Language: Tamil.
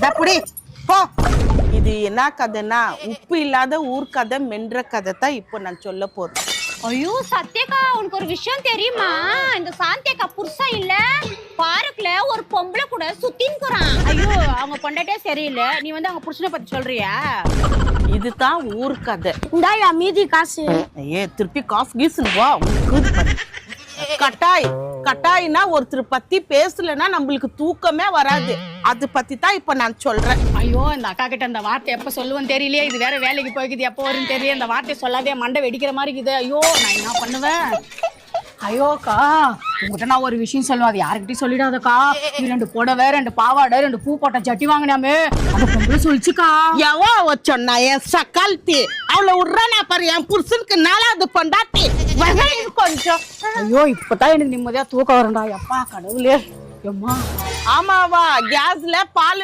டப்புடி போ. இது என்ன கதைன்னா உப்பு இல்லாத ஊர் கதை மென்ற கதை தான் இப்போ நான் சொல்ல போறேன். ஐயோ சத்யக்கா, உனக்கு ஒரு விஷயம் தெரியுமா? இந்த சாந்தியக்கா புருஷன் இல்ல பார்க்ல ஒரு பொம்பளை கூட சுத்தின்னுக்குறான். ஐயோ அவங்க பொண்டாட்டியே சரியில்லை, நீ வந்து அவங்க புருஷனை பத்தி சொல்றியா? இதுதான் ஊர் கதை. இந்தாயா மீதி காசு. ஏ திருப்பி காசு கீசுன்னு வா. கட்டாய்னா ஒருத்தர் பத்தி பேசலன்னா நம்மளுக்கு தூக்கமே வராது. அது பத்தி தான் இப்ப நான் சொல்றேன். ஐயோ இந்த அக்கா கிட்ட அந்த வார்த்தை எப்ப சொல்லுவேன்னு தெரியலையே. இது வேற வேலைக்கு போய்க்குது, எப்போ வரும்னு தெரியல. இந்த வார்த்தையை சொல்லாதே, மண்டை வெடிக்கிற மாதிரி இருக்குது. ஐயோ நான் என்ன பண்ணுவேன்? ஐயோக்கா, உங்ககிட்ட நான் ஒரு விஷயம் சொல்லுவேன், அது யாருக்கிட்டையும் சொல்லிடாதக்கா. நீ 2 புடவை 2 பாவாடை 2 பூ போட்ட ஜட்டி வாங்கினாமே, அந்த பொம்பளை சொல்லிச்சுக்கா. எவ சொன்னா? என் சக்கால்த்தி அவளை விட்றானா பாரு. என் புருஷனுக்கு 4வது பொண்டாட்டி. கொஞ்சம் ஐயோ இப்பதான் எனக்கு நிம்மதியா தூக்கம் வரண்டா. எப்பா கடவுளே. எம்மா ஆமாவா கேஸ்ல பால்